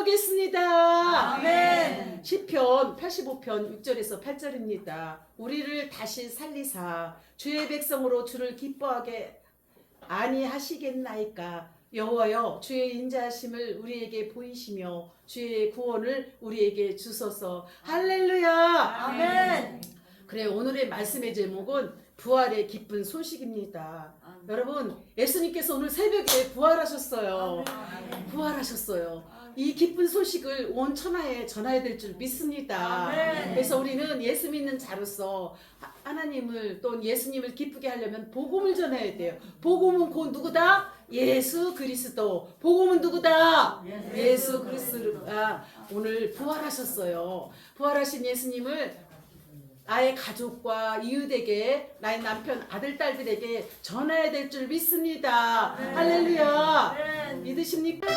나누겠습니다. 아멘. 시편 85편 6절에서 8절입니다. 우리를 다시 살리사 주의 백성으로 주를 기뻐하게 아니하시겠나이까. 여호와여, 주의 인자하심을 우리에게 보이시며 주의 구원을 우리에게 주소서. 할렐루야. 아멘. 그래, 오늘의 말씀의 제목은 부활의 기쁜 소식입니다. 여러분, 예수님께서 오늘 새벽에 부활하셨어요. 부활하셨어요. 이 기쁜 소식을 온 천하에 전해야 될 줄 믿습니다. 아멘. 그래서 우리는 예수 믿는 자로서 하나님을 또 예수님을 기쁘게 하려면 복음을 전해야 돼요. 복음은 곧 누구다? 예수 그리스도. 복음은 누구다? 예수 그리스도가 오늘 부활하셨어요. 부활하신 예수님을 나의 가족과 이웃에게, 나의 남편, 아들, 딸들에게 전해야 될 줄 믿습니다. 할렐루야. 믿으십니까?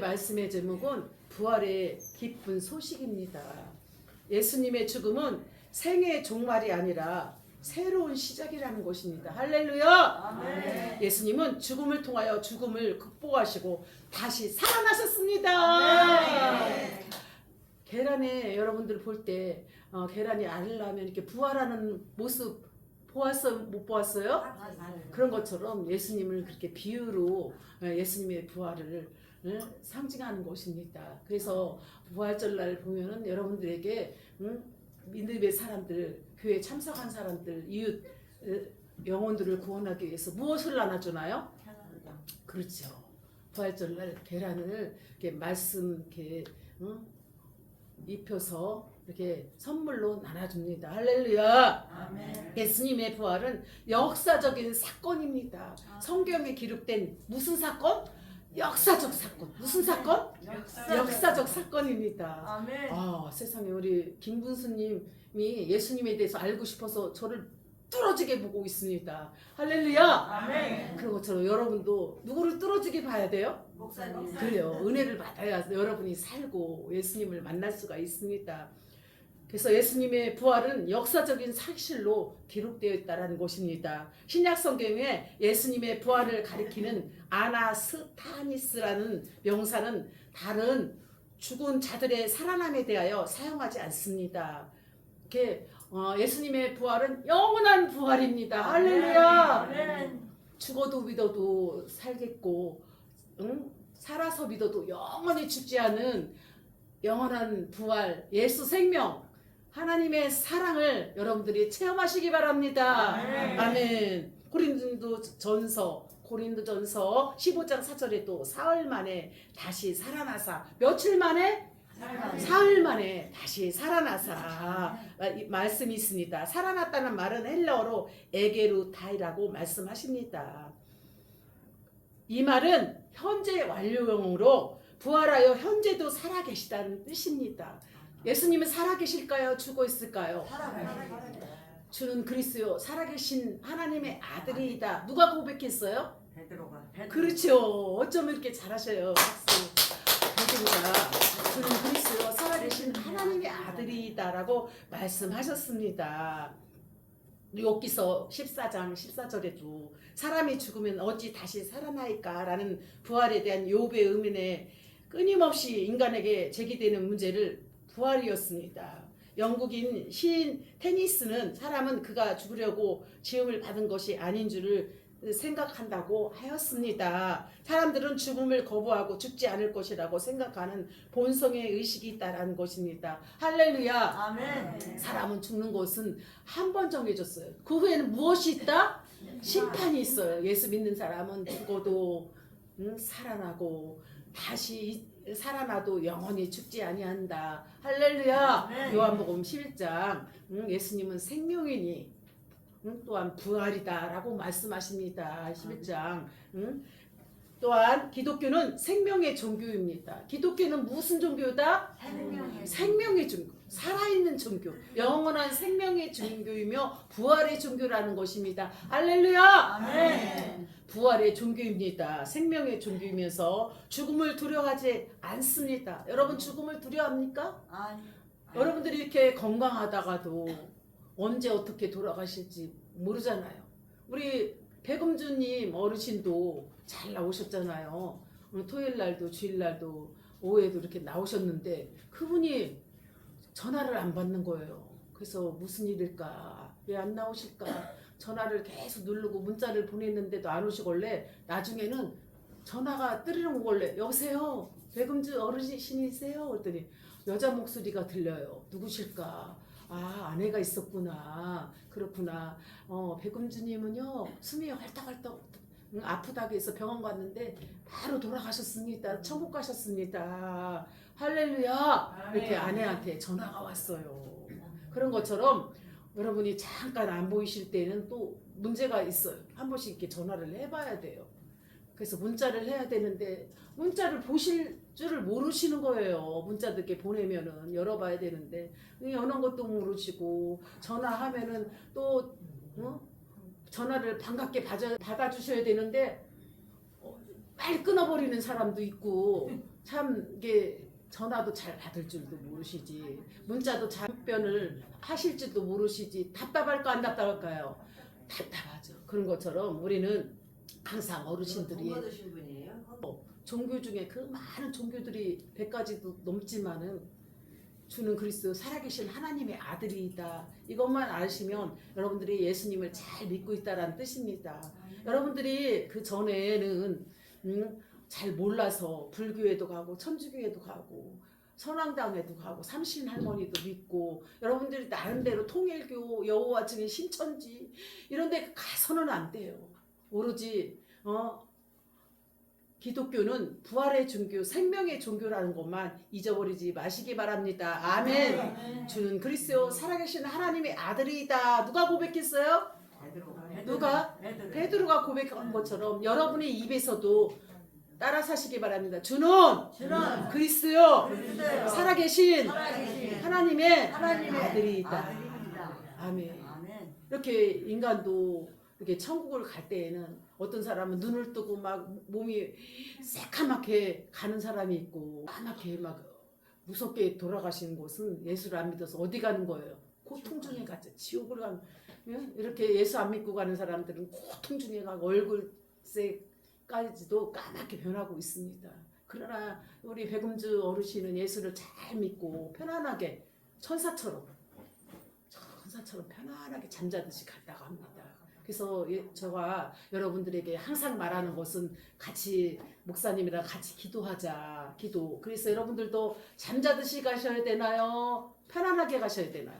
말씀의 제목은 부활의 기쁜 소식입니다. 예수님의 죽음은 생의 종말이 아니라 새로운 시작이라는 것입니다. 할렐루야. 아멘. 예수님은 죽음을 통하여 죽음을 극복하시고 다시 살아나셨습니다. 아멘. 계란에 여러분들 볼 때 계란이 알을 낳으면 이렇게 부활하는 모습 보았어요? 못 보았어요? 그런 것처럼 예수님을 그렇게 비유로 예수님의 부활을 상징하는 것입니다. 그래서 부활절날 보면은 여러분들에게 믿음의 사람들, 교회 참석한 사람들, 이웃 영혼들을 구원하기 위해서 무엇을 나눠주나요? 그렇죠. 부활절날 계란을 이렇게 말씀 이렇게 입혀서 이렇게 선물로 나눠줍니다. 할렐루야. 아멘. 예수님의 부활은 역사적인 사건입니다. 성경에 기록된 무슨 사건? 역사적 사건. 무슨 사건? 역사적 사건입니다. 아멘. 세상에 우리 김분수님이 예수님에 대해서 알고 싶어서 저를 뚫어지게 보고 있습니다. 할렐루야. 아멘. 그런 것처럼 여러분도 누구를 뚫어지게 봐야 돼요? 목사님. 그래요. 은혜를 받아야 여러분이 살고 예수님을 만날 수가 있습니다. 그래서 예수님의 부활은 역사적인 사실로 기록되어 있다는 것입니다. 신약 성경에 예수님의 부활을 가리키는 아나스타니스라는 명사는 다른 죽은 자들의 살아남에 대하여 사용하지 않습니다. 이렇게 예수님의 부활은 영원한 부활입니다. 할렐루야. 아멘. 죽어도 믿어도 살겠고, 살아서 믿어도 영원히 죽지 않은 영원한 부활, 예수 생명, 하나님의 사랑을 여러분들이 체험하시기 바랍니다. 아멘. 아멘. 고린도전서 15장 4절에 또 사흘 만에 다시 살아나사, 며칠 만에? 사흘 만에 다시 살아나사 말씀이 있습니다. 살아났다는 말은 헬라어로 에게루타이라고 말씀하십니다. 이 말은 현재 완료형으로 부활하여 현재도 살아계시다는 뜻입니다. 예수님은 살아계실까요? 죽어 있을까요? 주는 그리스도 살아계신 하나님의 아들이다. 누가 고백했어요? 베드로가. 그렇죠. 어쩜 이렇게 잘하셔요. 박수. 베드로가 주는 그리스도 살아계신 하나님의 아들이다라고 말씀하셨습니다. 욥기서 14장 14절에도 사람이 죽으면 어찌 다시 살아나일까라는 부활에 대한 욥의 의문에 끊임없이 인간에게 제기되는 문제를 부활이었습니다. 영국인 시인 테니스는 사람은 그가 죽으려고 지음을 받은 것이 아닌 줄을 생각한다고 하였습니다. 사람들은 죽음을 거부하고 죽지 않을 것이라고 생각하는 본성의 의식이 있다라는 것입니다. 할렐루야. 아멘. 사람은 죽는 것은 한 번 정해졌어요. 그 후에는 무엇이 있다? 심판이 있어요. 예수 믿는 사람은 죽어도 살아나고 다시 살아나도 영원히 죽지 아니한다. 할렐루야. 아멘. 요한복음 11장 예수님은 생명이니 또한 부활이다라고 말씀하십니다. 11장. 또한 기독교는 생명의 종교입니다. 기독교는 무슨 종교다? 생명의 종교. 살아있는 종교. 영원한 생명의 종교이며 부활의 종교라는 것입니다. 할렐루야. 아멘. 부활의 종교입니다. 생명의 종교이면서 죽음을 두려워하지 않습니다. 여러분 죽음을 두려워합니까? 아니. 여러분들이 이렇게 건강하다가도 언제 어떻게 돌아가실지 모르잖아요. 우리 백음주님 어르신도 잘 나오셨잖아요. 토요일 날도 주일 날도 오후에도 이렇게 나오셨는데 그분이 전화를 안 받는 거예요. 그래서 무슨 일일까? 왜 안 나오실까? 전화를 계속 누르고 문자를 보냈는데도 안 오시길래 나중에는 전화가 뜨리는 걸래. 여보세요? 백음주 어르신이세요? 그랬더니 여자 목소리가 들려요. 누구실까? 아, 아내가 있었구나. 그렇구나. 백음주님은요 숨이 헐떡헐떡 아프다고 해서 병원 갔는데 바로 돌아가셨습니다. 천국 가셨습니다. 할렐루야. 이렇게 아내한테 전화가 왔어요. 그런 것처럼 여러분이 잠깐 안 보이실 때는 또 문제가 있어요. 한 번씩 이렇게 전화를 해봐야 돼요. 그래서 문자를 해야 되는데 문자를 보실 줄을 모르시는 거예요. 문자도 이렇게 보내면은 열어봐야 되는데 여는 것도 모르시고 전화하면은 또 전화를 반갑게 받아주셔야 되는데 빨리 끊어버리는 사람도 있고 참 이게 전화도 잘 받을 줄도 모르시지 문자도 답변을 하실 줄도 모르시지 답답할까 안 답답할까요? 답답하죠. 그런 것처럼 우리는 항상 어르신들이 받으신 분이에요? 종교 중에 그 많은 종교들이 100가지도 넘지만은 주는 그리스도 살아계신 하나님의 아들이다. 이것만 아시면 여러분들이 예수님을 잘 믿고 있다라는 뜻입니다. 여러분들이 그 전에는 잘 몰라서 불교에도 가고 천주교에도 가고 선왕당에도 가고 삼신 할머니도 믿고 여러분들이 나름대로 통일교, 여호와 증인, 신천지 이런 데 가서는 안 돼요. 오로지 기독교는 부활의 종교, 생명의 종교라는 것만 잊어버리지 마시기 바랍니다. 아멘. 주는 그리스도 살아계신 하나님의 아들이다. 누가 고백했어요? 누가? 베드로가 고백한 것처럼 여러분의 입에서도 따라 사시기 바랍니다. 주는 그리스도 살아계신 하나님의 아들이다. 아멘. 이렇게 인간도 이렇게 천국을 갈 때에는 어떤 사람은 눈을 뜨고 막 몸이 새카맣게 가는 사람이 있고 까맣게 막 무섭게 돌아가시는 곳은 예수를 안 믿어서 어디 가는 거예요? 고통 중에 가죠. 지옥을 가는. 이렇게 예수 안 믿고 가는 사람들은 고통 중에 가고 얼굴색까지도 까맣게 변하고 있습니다. 그러나 우리 백음주 어르신은 예수를 잘 믿고 편안하게 천사처럼 편안하게 잠자듯이 갔다고 합니다. 그래서 저가 여러분들에게 항상 말하는 것은 같이 목사님이랑 같이 기도하자. 기도. 그래서 여러분들도 잠자듯이 가셔야 되나요? 편안하게 가셔야 되나요?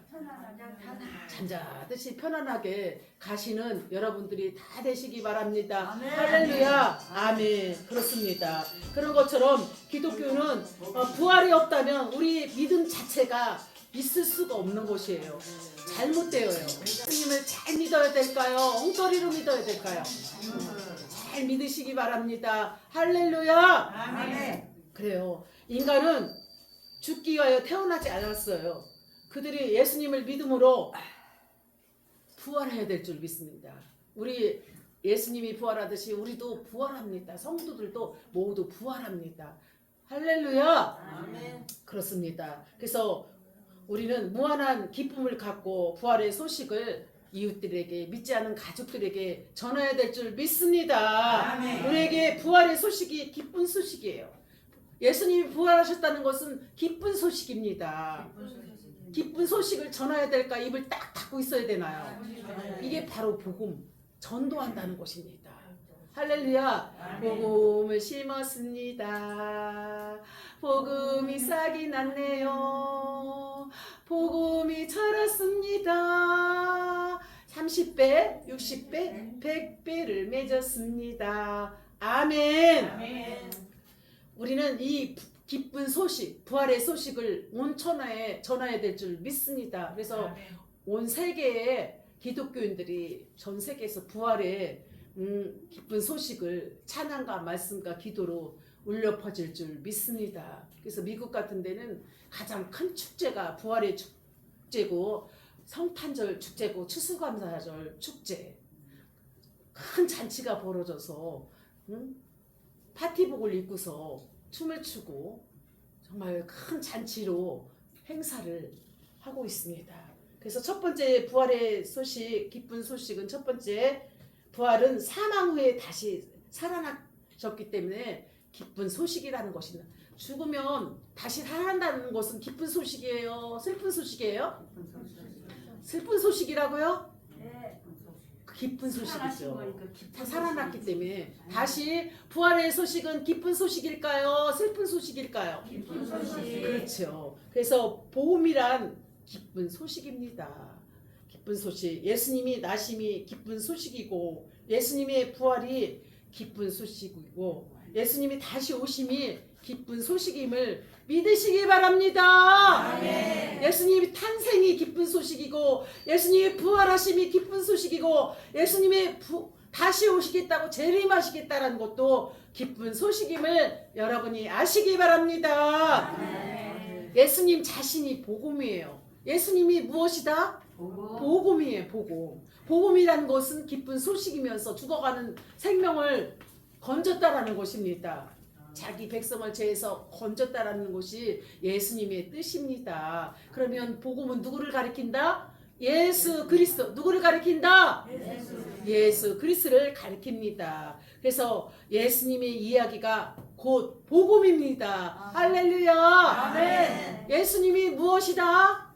잠자듯이 편안하게 가시는 여러분들이 다 되시기 바랍니다. 아멘. 할렐루야. 아멘. 그렇습니다. 그런 것처럼 기독교는 부활이 없다면 우리 믿음 자체가 있을 수가 없는 것이에요. 잘못되어요. 예수님을 잘 믿어야 될까요? 엉터리로 믿어야 될까요? 잘 믿으시기 바랍니다. 할렐루야. 아멘. 그래요. 인간은 죽기 위하여 태어나지 않았어요. 그들이 예수님을 믿음으로 부활해야 될 줄 믿습니다. 우리 예수님이 부활하듯이 우리도 부활합니다. 성도들도 모두 부활합니다. 할렐루야. 아멘. 그렇습니다. 그래서 우리는 무한한 기쁨을 갖고 부활의 소식을 이웃들에게, 믿지 않은 가족들에게 전해야 될 줄 믿습니다. 아멘. 우리에게 부활의 소식이 기쁜 소식이에요. 예수님이 부활하셨다는 것은 기쁜 소식입니다. 기쁜 소식을 전해야 될까? 입을 딱 닫고 있어야 되나요? 이게 바로 복음, 전도한다는 것입니다. 할렐루야. 복음을 심었습니다. 복음이 싹이 났네요. 복음이 자랐습니다. 30배, 60배, 100배를 맺었습니다. 아멘. 아멘. 우리는 이 기쁜 소식, 부활의 소식을 온 천하에 전해야 될 줄 믿습니다. 그래서 온 세계의 기독교인들이 전 세계에서 부활의 기쁜 소식을 찬양과 말씀과 기도로 울려 퍼질 줄 믿습니다. 그래서 미국 같은 데는 가장 큰 축제가 부활의 축제고 성탄절 축제고 추수감사절 축제. 큰 잔치가 벌어져서 파티복을 입고서 춤을 추고 정말 큰 잔치로 행사를 하고 있습니다. 그래서 첫 번째 부활의 소식, 기쁜 소식은 첫 번째 부활은 사망 후에 다시 살아나셨기 때문에 기쁜 소식이라는 것입니다. 죽으면 다시 살아난다는 것은 기쁜 소식이에요? 슬픈 소식이에요? 슬픈 소식이라고요? 기쁜 소식이죠. 다 살아났기 때문에 다시 부활의 소식은 기쁜 소식일까요? 슬픈 소식일까요? 기쁜 소식. 그렇죠. 그래서 복음이란 기쁜 소식입니다. 기쁜 소식. 예수님이 나심이 기쁜 소식이고 예수님의 부활이 기쁜 소식이고 예수님이 다시 오심이 기쁜 소식임을 믿으시기 바랍니다. 아멘. 예수님이 탄생이 기쁜 소식이고 예수님이 부활하심이 기쁜 소식이고 예수님이 다시 오시겠다고 재림하시겠다는 것도 기쁜 소식임을 여러분이 아시기 바랍니다. 아멘. 예수님 자신이 복음이에요. 예수님이 무엇이다? 복음이에요. 복음. 복음이라는 것은 기쁜 소식이면서 죽어가는 생명을 건졌다라는 것입니다. 자기 백성을 죄에서 건졌다라는 것이 예수님의 뜻입니다. 그러면 복음은 누구를 가리킨다? 예수 그리스도. 누구를 가리킨다? 예수 그리스도를 가리킵니다. 그래서 예수님의 이야기가 곧 복음입니다. 할렐루야. 아멘. 예수님이 무엇이다?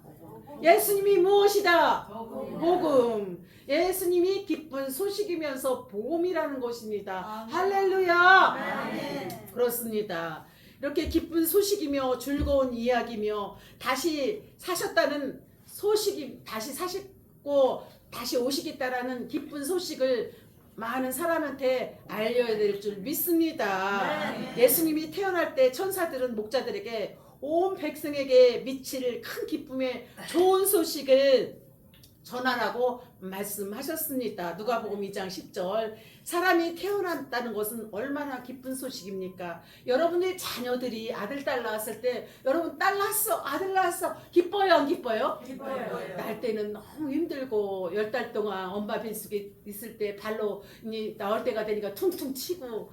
예수님이 무엇이다? 복음. 예수님이 기쁜 소식이면서 복음이라는 것입니다. 할렐루야. 아멘. 그렇습니다. 이렇게 기쁜 소식이며 즐거운 이야기며 다시 사셨다는 소식이 다시 사시고 다시 오시겠다라는 기쁜 소식을 많은 사람한테 알려야 될 줄 믿습니다. 예수님이 태어날 때 천사들은 목자들에게 온 백성에게 미칠 큰 기쁨의 좋은 소식을 전하라고 말씀하셨습니다. 누가복음 2장 10절. 사람이 태어났다는 것은 얼마나 기쁜 소식입니까? 여러분의 자녀들이 아들, 딸 낳았을 때 여러분 딸 낳았어, 아들 낳았어. 기뻐요, 안 기뻐요? 기뻐요. 낳을 때는 너무 힘들고 10달 동안 엄마 뱃속에 있을 때 발로 나올 때가 되니까 퉁퉁 치고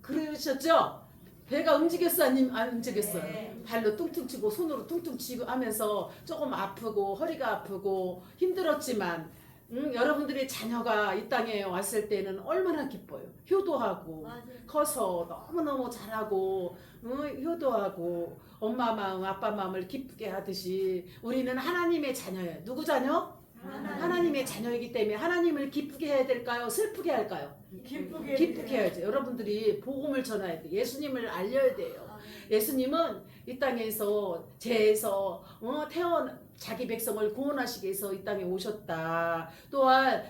그러셨죠? 배가 움직였어, 아니면 안 움직였어요? 네. 발로 퉁퉁 치고 손으로 퉁퉁 치고 하면서 조금 아프고 허리가 아프고 힘들었지만 여러분들의 자녀가 이 땅에 왔을 때는 얼마나 기뻐요. 효도하고 맞아요. 커서 너무너무 잘하고 효도하고 엄마 마음 아빠 마음을 기쁘게 하듯이 우리는 하나님의 자녀예요. 누구 자녀? 하나님의 자녀이기 때문에 하나님을 기쁘게 해야 될까요? 슬프게 할까요? 기쁘게 해야죠. 여러분들이 복음을 전해야 돼요. 예수님을 알려야 돼요. 예수님은 이 땅에서 죄에서 자기 백성을 구원하시기 위해서 이 땅에 오셨다. 또한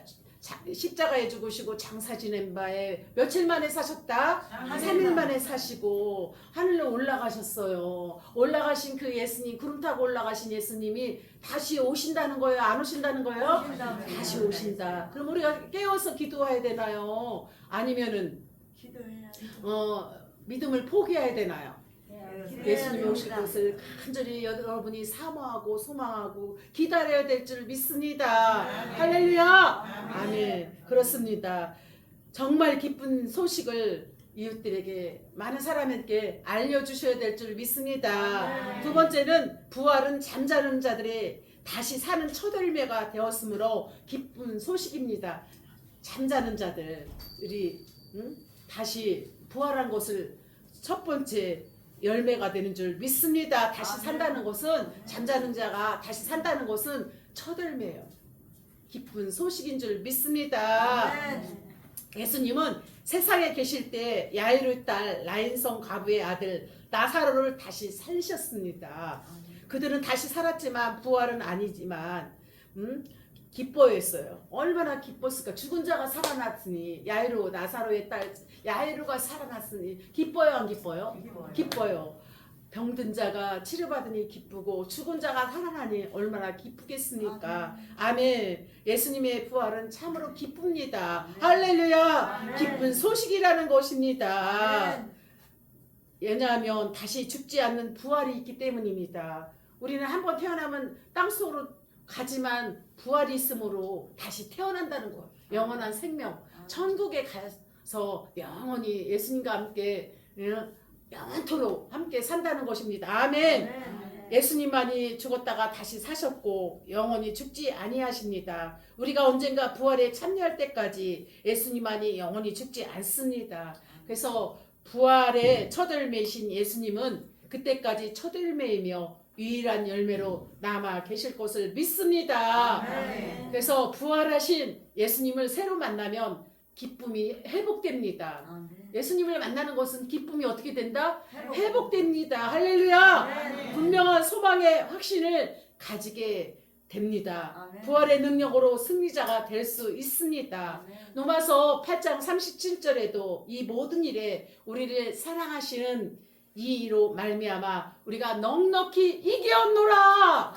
십자가에 죽으시고 장사 지낸 바에 며칠 만에 사셨다? 3일 만에 사시고 하늘로 올라가셨어요. 올라가신 그 예수님, 구름 타고 올라가신 예수님이 다시 오신다는 거예요? 안 오신다는 거예요? 다시 오신다. 그럼 우리가 깨어서 기도해야 되나요? 아니면은 믿음을 포기해야 되나요? 예수님이 오실 것을 간절히 여러분이 사모하고 소망하고 기다려야 될 줄 믿습니다. 할렐루야. 아멘. 그렇습니다. 정말 기쁜 소식을 이웃들에게 많은 사람에게 알려주셔야 될 줄 믿습니다. 두 번째는 부활은 잠자는 자들의 다시 사는 첫 열매가 되었으므로 기쁜 소식입니다. 잠자는 자들이 다시 부활한 것을 첫 번째 열매가 되는 줄 믿습니다. 다시 산다는 것은 잠자는 자가 다시 산다는 것은 첫 열매예요. 기쁜 소식인 줄 믿습니다. 예수님은 세상에 계실 때 야이르 딸 라인성 과부의 아들 나사로를 다시 살리셨습니다. 그들은 다시 살았지만 부활은 아니지만 기뻐했어요. 얼마나 기뻤을까. 죽은 자가 살아났으니 야이로 나사로의 딸 야이로가 살아났으니 기뻐요 안 기뻐요? 기뻐요. 병든 자가 치료받으니 기쁘고 죽은 자가 살아나니 얼마나 기쁘겠습니까? 아멘. 예수님의 부활은 참으로 기쁩니다. 할렐루야. 기쁜 소식이라는 것입니다. 왜냐하면 다시 죽지 않는 부활이 있기 때문입니다. 우리는 한번 태어나면 땅속으로 가지만 부활이 있으므로 다시 태어난다는 거예요. 영원한 생명. 천국에 가서 영원히 예수님과 함께 영원토록 함께 산다는 것입니다. 아멘. 예수님만이 죽었다가 다시 사셨고 영원히 죽지 아니하십니다. 우리가 언젠가 부활에 참여할 때까지 예수님만이 영원히 죽지 않습니다. 그래서 부활의 첫 열매이신 예수님은 그때까지 첫 열매이며 유일한 열매로 남아 계실 것을 믿습니다. 그래서 부활하신 예수님을 새로 만나면 기쁨이 회복됩니다. 예수님을 만나는 것은 기쁨이 어떻게 된다? 회복됩니다. 할렐루야. 분명한 소망의 확신을 가지게 됩니다. 부활의 능력으로 승리자가 될 수 있습니다. 로마서 8장 37절에도 이 모든 일에 우리를 사랑하시는 이로 말미암아 우리가 넉넉히 이겼노라.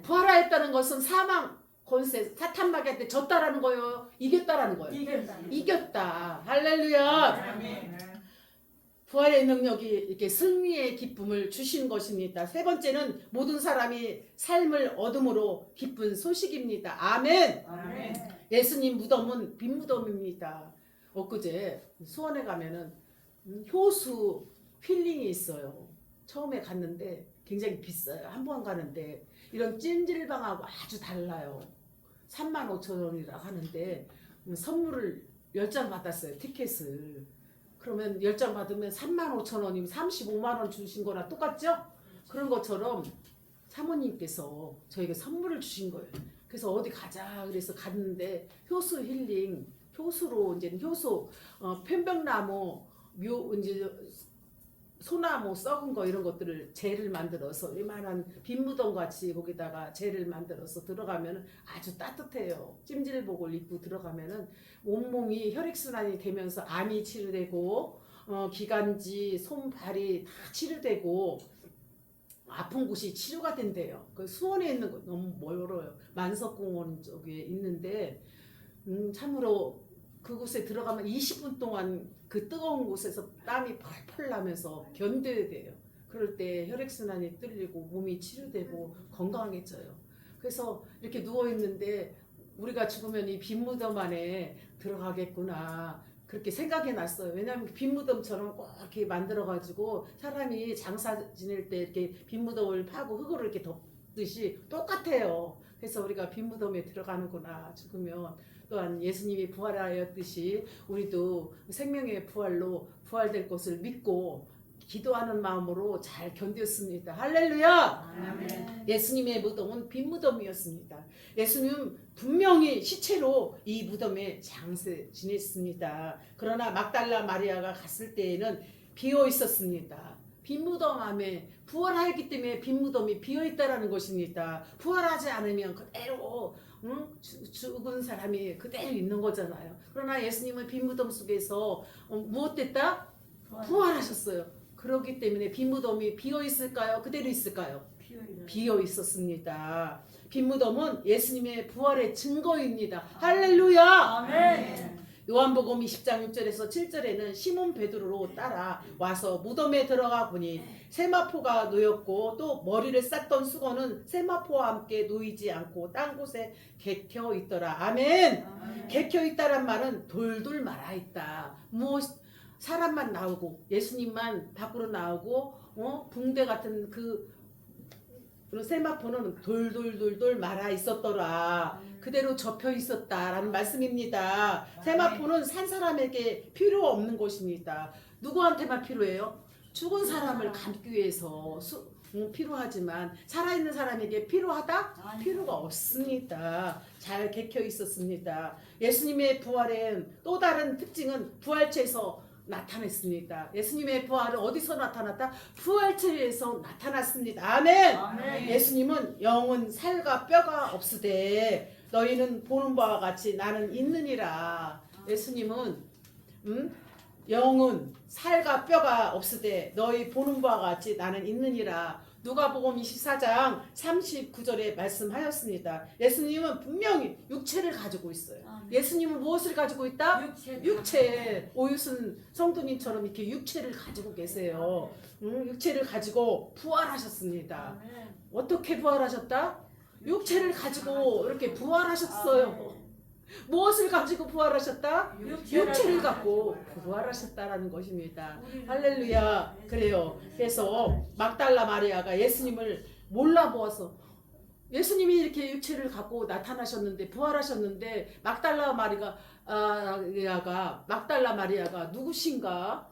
부활하였다는 것은 사망 권세 사탄 마귀한테 졌다라는 거예요. 이겼다라는 거예요. 이겼다. 할렐루야. 부활의 능력이 이렇게 승리의 기쁨을 주신 것입니다. 세 번째는 모든 사람이 삶을 얻음으로 기쁜 소식입니다. 아멘. 예수님 무덤은 빈 무덤입니다. 엊그제 수원에 가면은 효수 힐링이 있어요. 처음에 갔는데 굉장히 비싸요. 한 번 가는데 이런 찜질방하고 아주 달라요. 35,000원이라 하는데 선물을 10장 받았어요. 티켓을. 그러면 10장 받으면 35,000원이면 35만 원 주신 거랑 똑같죠? 그런 것처럼 사모님께서 저에게 선물을 주신 거예요. 그래서 어디 가자 그래서 갔는데 효수 힐링, 효수로 이제 효수 편백나무 이제 소나무 썩은 거 이런 것들을 젤을 만들어서 이만한 빈무덤 같이 거기다가 젤을 만들어서 들어가면 아주 따뜻해요. 찜질복을 입고 들어가면은 온몸이 혈액순환이 되면서 암이 치료되고 기관지, 손발이 다 치료되고 아픈 곳이 치료가 된대요. 그 수원에 있는 거 너무 멀어요. 만석공원 쪽에 있는데 참으로 그곳에 들어가면 20분 동안 그 뜨거운 곳에서 땀이 펄펄 나면서 견뎌야 돼요. 그럴 때 혈액순환이 뚫리고 몸이 치료되고 건강해져요. 그래서 이렇게 누워있는데 우리가 죽으면 이 빈무덤 안에 들어가겠구나 그렇게 생각이 났어요. 왜냐하면 빈무덤처럼 꼭 이렇게 만들어가지고 사람이 장사 지낼 때 이렇게 빈무덤을 파고 흙으로 이렇게 듯이 똑같아요. 그래서 우리가 빈 무덤에 들어가는구나. 죽으면 또한 예수님이 부활하였듯이 우리도 생명의 부활로 부활될 것을 믿고 기도하는 마음으로 잘 견뎠습니다. 할렐루야! 아멘. 예수님의 무덤은 빈 무덤이었습니다. 예수님 분명히 시체로 이 무덤에 장세 지냈습니다. 그러나 막달라 마리아가 갔을 때에는 비어 있었습니다. 빈 무덤 안에 부활하였기 때문에 빈 무덤이 비어 있다라는 것입니다. 부활하지 않으면 그대로 죽은 사람이 그대로 있는 거잖아요. 그러나 예수님은 빈 무덤 속에서 무엇 됐다? 부활하셨어요. 그렇기 때문에 빈 무덤이 비어 있을까요? 그대로 있을까요? 비어 있었습니다. 빈 무덤은 예수님의 부활의 증거입니다. 할렐루야! 아멘. 요한복음 20장 6절에서 7절에는 시몬 베드로로 따라 와서 무덤에 들어가 보니 세마포가 놓였고 또 머리를 쌌던 수건은 세마포와 함께 놓이지 않고 딴 곳에 개켜 있더라. 아멘. 개켜 있다란 말은 돌돌 말아 있다. 무엇 사람만 나오고 예수님만 밖으로 나오고 붕대 같은 그 세마포는 돌돌돌돌 말아 있었더라. 그대로 접혀 있었다라는 말씀입니다. 세마포는 산 사람에게 필요 없는 것입니다. 누구한테만 필요해요? 죽은 사람을 감기 위해서 필요하지만 살아있는 사람에게 필요하다? 필요가 없습니다. 잘 개켜 있었습니다. 예수님의 부활의 또 다른 특징은 부활체에서 나타냈습니다. 예수님의 부활은 어디서 나타났다? 부활체에서 나타났습니다. 아멘. 아멘. 예수님은 영은 살과 뼈가 없으되 너희는 보는 바와 같이 나는 있느니라. 예수님은 영은 살과 뼈가 없으되 너희 보는 바와 같이 나는 있느니라. 누가복음 24장 39절에 말씀하였습니다. 예수님은 분명히 육체를 가지고 있어요. 예수님은 무엇을 가지고 있다? 육체. 오유순 성도님처럼 이렇게 육체를 가지고 계세요. 육체를 가지고 부활하셨습니다. 어떻게 부활하셨다? 육체를 가지고 이렇게 부활하셨어요. 무엇을 가지고 부활하셨다? 육체를 갖고 부활하셨다라는 것입니다. 할렐루야. 그래요. 그래서 막달라 마리아가 예수님을 몰라보아서 예수님이 이렇게 육체를 갖고 나타나셨는데 부활하셨는데 막달라 마리아가 누구신가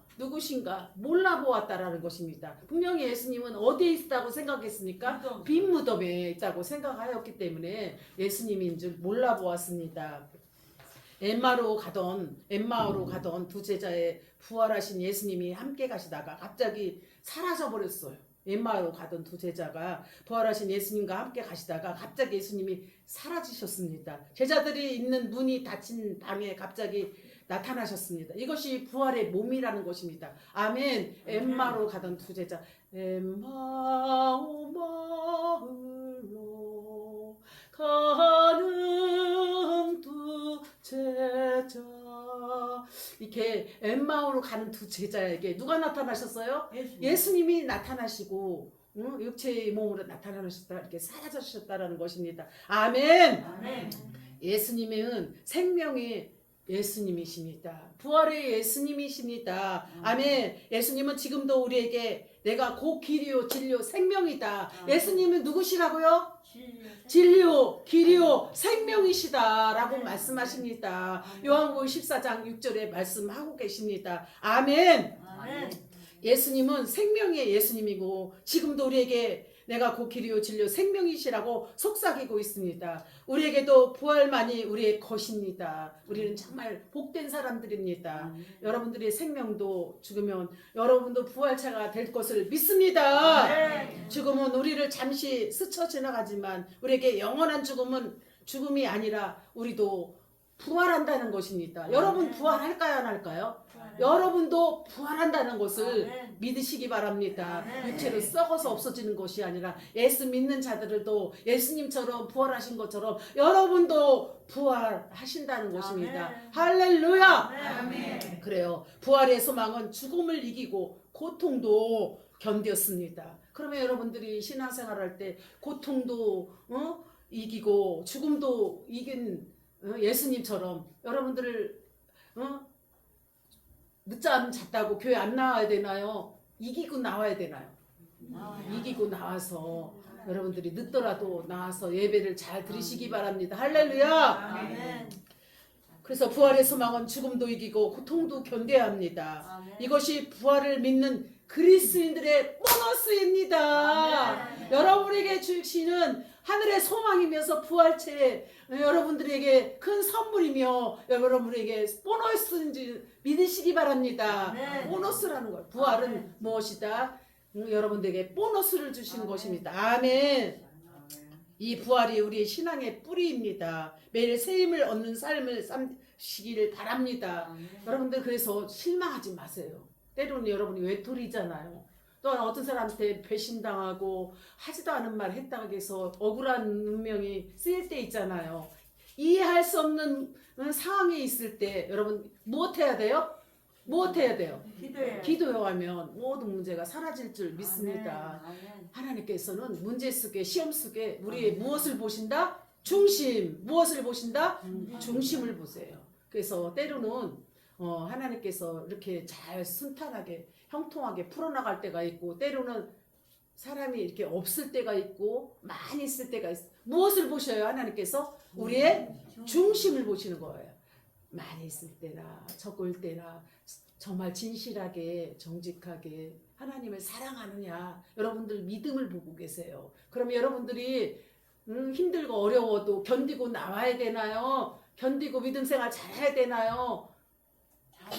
몰라보았다라는 것입니다. 분명히 예수님은 어디에 있다고 생각했습니까? 빈 무덤에 있다고 생각하였기 때문에 예수님인 줄 몰라보았습니다. 엠마오로 가던 두 제자의 부활하신 예수님이 함께 가시다가 갑자기 사라져 버렸어요. 엠마오로 가던 두 제자가 부활하신 예수님과 함께 가시다가 갑자기 예수님이 사라지셨습니다. 제자들이 있는 문이 닫힌 방에 갑자기 나타나셨습니다. 이것이 부활의 몸이라는 것입니다. 아멘. 엠마오로 가던 두 제자, 엠마오 마을로 가는 두 제자. 이렇게 엠마오로 가는 두 제자에게 누가 나타나셨어요? 예수님이 나타나시고 육체의 몸으로 나타나셨다, 이렇게 사라지셨다라는 것입니다. 아멘. 아멘. 예수님은 생명의 예수님이십니다. 부활의 예수님이십니다. 아멘. 예수님은 지금도 우리에게 내가 곧 길이요 진리요 생명이다. 예수님은 누구시라고요? 진리요 길이요 생명이시다라고 말씀하십니다. 요한복음 14장 6절에 말씀하고 계십니다. 아멘. 아멘. 예수님은 생명의 예수님이고 지금도 우리에게 내가 곧 길이요 진리요 생명이시라고 속삭이고 있습니다. 우리에게도 부활만이 우리의 것입니다. 우리는 정말 복된 사람들입니다. 여러분들의 생명도 죽으면 여러분도 부활체가 될 것을 믿습니다. 죽음은 우리를 잠시 스쳐 지나가지만 우리에게 영원한 죽음이 아니라 우리도 부활한다는 것입니다. 여러분 부활할까요, 안 할까요? 여러분도 부활한다는 것을 믿으시기 바랍니다. 육체로 썩어서 없어지는 것이 아니라 예수 믿는 자들도 예수님처럼 부활하신 것처럼 여러분도 부활하신다는 것입니다. 할렐루야. 그래요. 부활의 소망은 죽음을 이기고 고통도 견뎠습니다. 그러면 여러분들이 신앙생활할 때 고통도 이기고 죽음도 이긴 예수님처럼 여러분들을 늦잠 잤다고 교회 안 나와야 되나요? 이기고 나와야 되나요? 이기고 나와서 여러분들이 늦더라도 나와서 예배를 잘 드리시기 바랍니다. 할렐루야. 아멘. 그래서 부활의 소망은 죽음도 이기고 고통도 견뎌야 합니다. 아멘. 이것이 부활을 믿는 그리스인들의 보너스입니다. 여러분에게 주시는 하늘의 소망이면서 부활체에 여러분들에게 큰 선물이며 여러분에게 보너스인지 믿으시기 바랍니다. 아멘. 보너스라는 거예요. 부활은 아멘. 무엇이다? 여러분들에게 보너스를 주시는 것입니다. 아멘. 이 부활이 우리의 신앙의 뿌리입니다. 매일 새 힘을 얻는 삶을 삼시기를 바랍니다. 여러분들 그래서 실망하지 마세요. 때로는 여러분이 외톨이잖아요. 또한 어떤 사람한테 배신당하고 하지도 않은 말 했다고 해서 억울한 운명이 쓰일 때 있잖아요. 이해할 수 없는 상황에 있을 때 여러분 무엇 해야 돼요? 무엇 해야 돼요? 기도하면 모든 문제가 사라질 줄 믿습니다. 하나님께서는 문제 속에 시험 속에 우리의 무엇을 보신다? 중심. 무엇을 보신다? 중심을 보세요. 그래서 때로는 하나님께서 이렇게 잘 순탄하게 형통하게 풀어나갈 때가 있고 때로는 사람이 이렇게 없을 때가 있고 많이 있을 때가 있어. 무엇을 보셔요? 하나님께서 우리의 중심을 보시는 거예요. 많이 있을 때나 적을 때나 정말 진실하게 정직하게 하나님을 사랑하느냐 여러분들 믿음을 보고 계세요. 그러면 여러분들이 힘들고 어려워도 견디고 나와야 되나요? 견디고 믿음 생활 잘해야 되나요?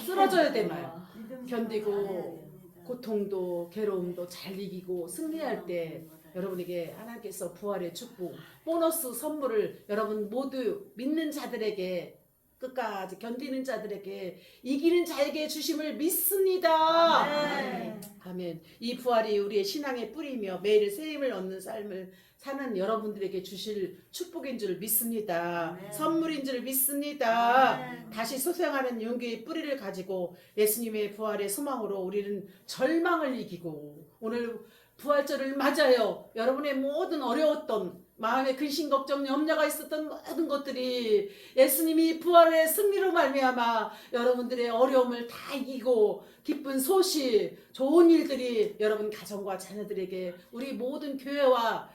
쓰러져야 되나요? 견디고 고통도 괴로움도 잘 이기고 승리할 때 여러분에게 하나님께서 부활의 축복 보너스 선물을 여러분 모두 믿는 자들에게 끝까지 견디는 자들에게 이기는 자에게 주심을 믿습니다. 아멘. 아멘. 이 부활이 우리의 신앙의 뿌리며 매일 새 힘을 얻는 삶을 사는 여러분들에게 주실 축복인 줄 믿습니다. 아멘. 선물인 줄 믿습니다. 아멘. 다시 소생하는 용기의 뿌리를 가지고 예수님의 부활의 소망으로 우리는 절망을 이기고 오늘 부활절을 맞아요. 여러분의 모든 어려웠던 마음에 근심 걱정 염려가 있었던 모든 것들이 예수님이 부활의 승리로 말미암아 여러분들의 어려움을 다 이기고 기쁜 소식 좋은 일들이 여러분 가정과 자녀들에게 우리 모든 교회와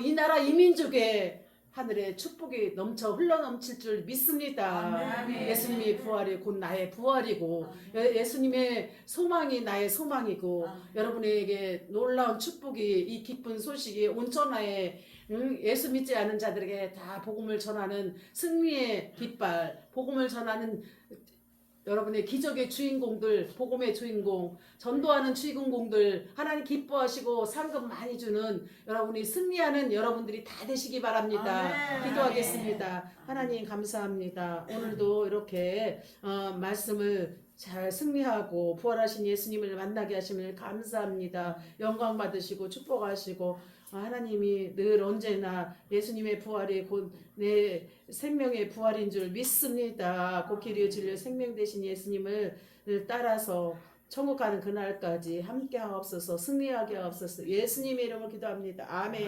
이 나라 이 민족에 하늘의 축복이 넘쳐 흘러넘칠 줄 믿습니다. 아멘. 예수님의 부활이 곧 나의 부활이고 예수님의 소망이 나의 소망이고 여러분에게 놀라운 축복이 이 기쁜 소식이 온천하에 예수 믿지 않은 자들에게 다 복음을 전하는 승리의 깃발 복음을 전하는 여러분의 기적의 주인공들 복음의 주인공 전도하는 주인공들 하나님 기뻐하시고 상급 많이 주는 여러분이 승리하는 여러분들이 다 되시기 바랍니다. 아멘. 기도하겠습니다. 하나님 감사합니다. 오늘도 이렇게 말씀을 잘 승리하고 부활하신 예수님을 만나게 하심을 감사합니다. 영광 받으시고 축복하시고 하나님이 늘 언제나 예수님의 부활이 곧 내 생명의 부활인 줄 믿습니다. 코끼리의 진료 생명 되신 예수님을 따라서 천국 가는 그날까지 함께 하옵소서 승리하게 하옵소서 예수님의 이름으로 기도합니다. 아멘.